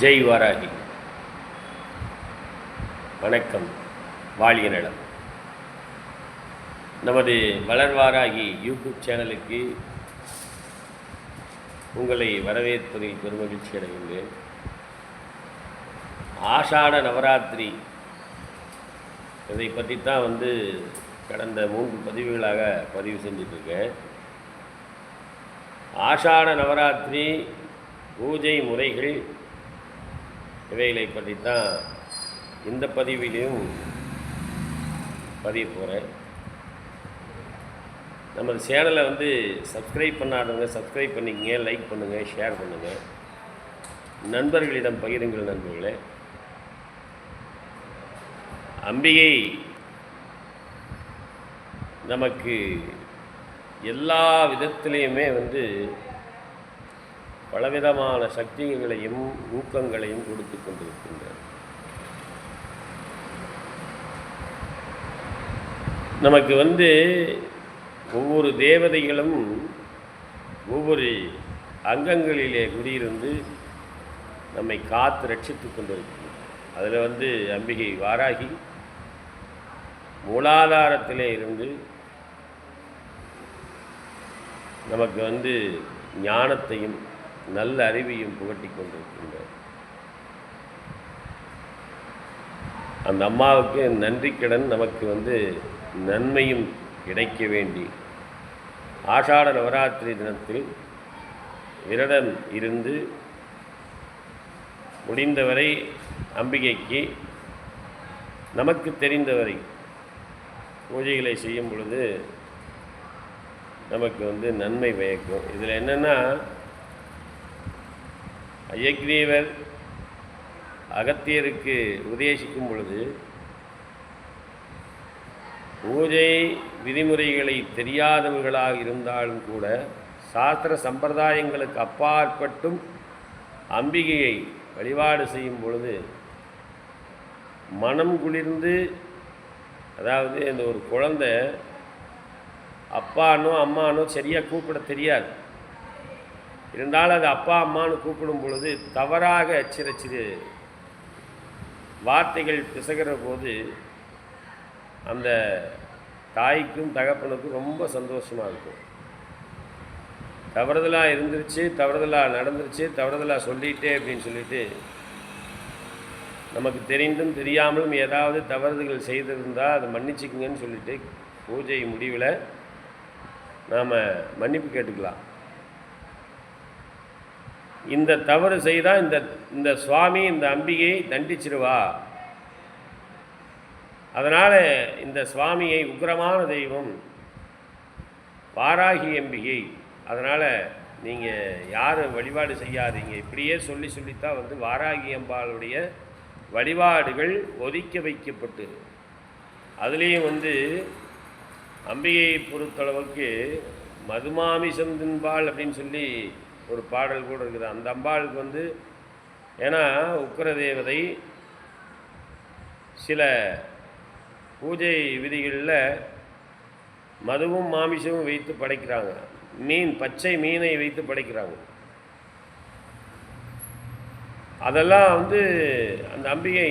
ஜெய் வாராகி. வணக்கம், வாழிய நலம். நமது வளர்வாராகி யூடியூப் சேனலுக்கு உங்களை வரவேற்பதில் பெருமகிழ்ச்சி அடைகின்றேன். ஆஷாட நவராத்திரி இதை பற்றித்தான் கடந்த 3 பதிவுகளாக பதிவு செஞ்சிட்ருக்கேன். ஆஷாட நவராத்திரி பூஜை முறைகள் இவைகளை பற்றித்தான் இந்த பதிவிலையும் பதிய போகிறேன். நமது சேனலை சப்ஸ்கிரைப் பண்ணாதவங்க சப்ஸ்கிரைப் பண்ணிக்கங்க, லைக் பண்ணுங்கள், ஷேர் பண்ணுங்கள், நண்பர்களிடம் பகிருங்கள். நண்பர்களே, அம்பிகை நமக்கு எல்லா விதத்திலையுமே பலவிதமான சக்திகளையும் ஊக்கங்களையும் கொடுத்து கொண்டிருக்கின்றார். நமக்கு ஒவ்வொரு தேவதைகளும் ஒவ்வொரு அங்கங்களிலே குடியிருந்து நம்மை காத்து ரட்சித்து கொண்டிருக்கிறது. அதில் அம்பிகை வாராகி மூலாதாரத்திலே இருந்து நமக்கு ஞானத்தையும் நல்ல அறிவையும் புகட்டி கொண்டிருக்கின்றார். அந்த அம்மாவுக்கு நன்றி கடன் நமக்கு நன்மையும் கிடைக்க வேண்டி ஆஷாட நவராத்திரி தினத்தில் விரதம் இருந்து முடிந்தவரை அம்பிகைக்கு நமக்கு தெரிந்தவரை பூஜைகளை செய்யும் பொழுது நமக்கு நன்மை பயக்கும். இதில் என்னென்னா, அயக்ரீவர் அகத்தியருக்கு உபதேசிக்கும் பொழுது பூஜை விதிமுறைகளை தெரியாதவர்களாக இருந்தாலும் கூட சாஸ்திர சம்பிரதாயங்களுக்கு அப்பாற்பட்டும் அம்பிகையை வழிபாடு செய்யும் பொழுது மனம் குளிர்ந்து, அதாவது இந்த ஒரு குழந்தை அப்பானோ அம்மானோ சரியாக கூப்பிட தெரியாது, இருந்தாலும் அது அப்பா அம்மானு கூப்பிடும் பொழுது தவறாக சிறு வார்த்தைகள் பிசகிற போது அந்த தாய்க்கும் தகப்பனுக்கும் ரொம்ப சந்தோஷமாக இருக்கும். தவறுதலாக இருந்துருச்சு, தவறுதலாக நடந்துருச்சு, தவறுதலாக சொல்லிட்டே அப்படின்னு சொல்லிட்டு நமக்கு தெரிந்தும் தெரியாமலும் ஏதாவது தவறுதல்கள் செய்திருந்தால் அதை மன்னிச்சுக்குங்கன்னு சொல்லிட்டு பூஜை முடிவில் நாம் மன்னிப்பு கேட்டுக்கலாம். இந்த தவறு செய்தால் இந்த சுவாமி, இந்த அம்பிகை தண்டிச்சிருவா. அதனால் இந்த சுவாமியை உக்கிரமான தெய்வம் வாராகி அம்பிகை, அதனால் நீங்கள் யாரும் வழிபாடு செய்யாதீங்க. இப்படியே சொல்லித்தான் வாராகி அம்பாளுடைய வழிபாடுகள் ஒதுக்கி வைக்கப்பட்டு, அதுலேயும் அம்பிகையை பொறுத்தளவுக்கு மதுமாமிசம் தின்பாள் அப்படின்னு சொல்லி ஒரு பாடல் கூட இருக்குது. அந்த அம்பாளுக்கு ஏன்னா உக்கிர தேவதை சில பூஜை விதிகளில் மதுவும் மாமிசமும் வைத்து படைக்கிறாங்க. பச்சை மீனை வைத்து படைக்கிறாங்க. அதெல்லாம் அந்த அம்பிகை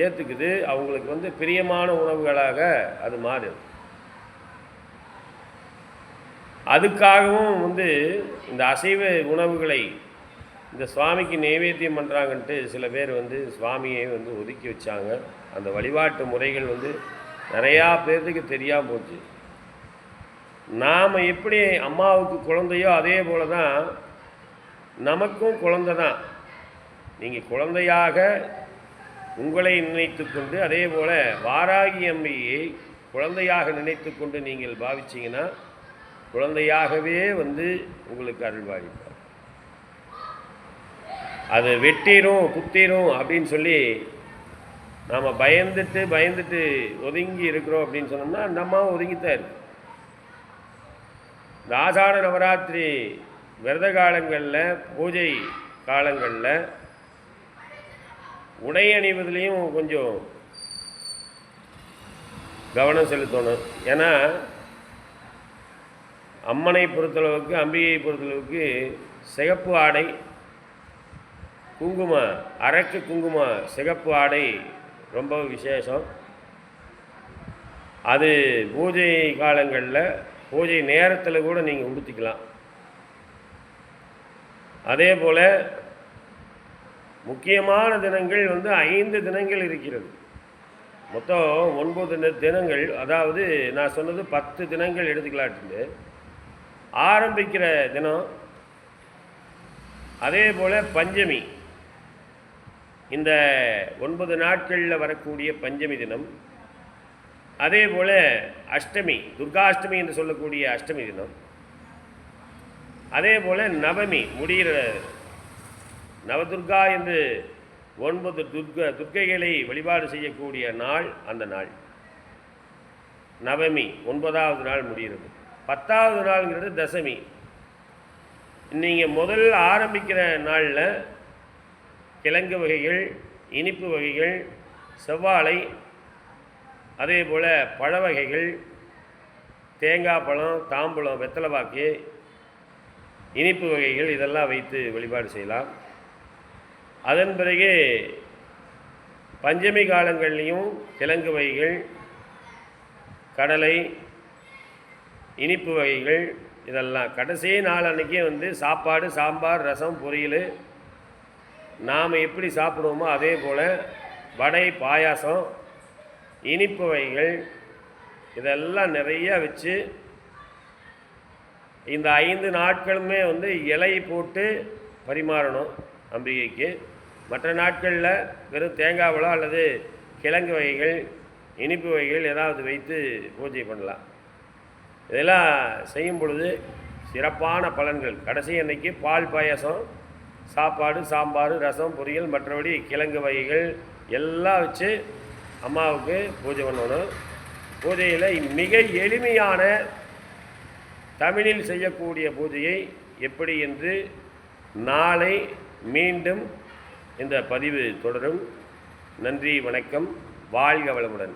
ஏற்றுக்குது. அவங்களுக்கு பிரியமான உணவுகளாக அது மாறுது. அதுக்காகவும் இந்த அசைவ உணவுகளை இந்த சுவாமிக்கு நைவேத்தியம் பண்ணுறாங்கன்ட்டு சில பேர் சுவாமியை ஒதுக்கி வச்சாங்க. அந்த வழிபாட்டு முறைகள் நிறையா பேர்த்துக்கு தெரியாமல் போச்சு. நாம் எப்படி அம்மாவுக்கு குழந்தையோ அதே போல தான் நமக்கும் குழந்தை தான். நீங்கள் குழந்தையாக உங்களை நினைத்து கொண்டு, அதே போல் வாராகி அம்பிகையை குழந்தையாக நினைத்து கொண்டு நீங்கள் பாவிச்சிங்கன்னா குழந்தையாகவே உங்களுக்கு அருள்வாளிப்பார். அது வெட்டிரும் குத்திரும் அப்படின்னு சொல்லி நாம் பயந்துட்டு ஒதுங்கி இருக்கிறோம் அப்படின்னு சொன்னோம்னா அந்த அம்மாவும் ஒதுங்கித்தான் இருக்கு. இந்த ஆஷாட நவராத்திரி விரத காலங்களில், பூஜை காலங்களில் உடை அணிவதிலையும் கொஞ்சம் கவனம் செலுத்தணும். ஏன்னா அம்மனை பொறுத்தளவுக்கு, அம்பிகையை பொறுத்தளவுக்கு சிகப்பு ஆடை, குங்குமம், அரக்கு குங்குமம், சிகப்பு ஆடை ரொம்ப விசேஷம். அது பூஜை காலங்களில் பூஜை நேரத்தில் கூட நீங்கள் உடுத்திக்கலாம். அதே போல் முக்கியமான தினங்கள் 5 தினங்கள் இருக்கிறது. மொத்தம் 9 தினங்கள். அதாவது நான் சொன்னது 10 தினங்கள் எடுத்துக்கலாட்டு. ஆரம்பிக்கிற தினம், அதே போல் பஞ்சமி, இந்த 9 நாட்களில் வரக்கூடிய பஞ்சமி தினம், அதே போல் அஷ்டமி, துர்காஷ்டமி என்று சொல்லக்கூடிய அஷ்டமி தினம், அதே போல் நவமி முடிகிற நவதுர்கா என்று 9 துர்க்கைகளை வழிபாடு செய்யக்கூடிய நாள் அந்த நாள் நவமி. 9வது நாள் முடிகிறது. 10வது நாள்ங்கிறது தசமி. நீங்கள் முதல் ஆரம்பிக்கிற நாளில் கிழங்கு வகைகள், இனிப்பு வகைகள், செவ்வாழை, அதே போல் பழ வகைகள், தேங்காய் பழம், தாம்பழம், வெத்தலைப்பாக்கு, இனிப்பு வகைகள் இதெல்லாம் வைத்து வழிபாடு செய்யலாம். அதன் பிறகு பஞ்சமி காலங்கள்லேயும் கிழங்கு வகைகள், கடலை, இனிப்பு வகைகள் இதெல்லாம் கடைசி நாள் அன்றைக்கி சாப்பாடு, சாம்பார், ரசம், பொரியல் நாம் எப்படி சாப்பிடுவோமோ அதே போல் வடை, பாயாசம், இனிப்பு வகைகள் இதெல்லாம் நிறையா வச்சு இந்த 5 நாட்களுமே இலை போட்டு பரிமாறணும் அம்பிகைக்கு. மற்ற நாட்களில் வெறும் தேங்காய் பழம் அல்லது கிழங்கு வகைகள், இனிப்பு வகைகள் ஏதாவது வைத்து பூஜை பண்ணலாம். இதெல்லாம் செய்யும் பொழுது சிறப்பான பலன்கள். கடைசி அன்னைக்கு பால் பாயாசம், சாப்பாடு, சாம்பார், ரசம், பொரியல், மற்றபடி கிழங்கு வகைகள் எல்லாம் வச்சு அம்மாவுக்கு பூஜை பண்ணணும். பூஜையில் மிக எளிமையான தமிழில் செய்யக்கூடிய பூஜையை எப்படி என்று நாளை மீண்டும் இந்த பதிவு தொடரும். நன்றி, வணக்கம், வாழ்க வளமுடன்.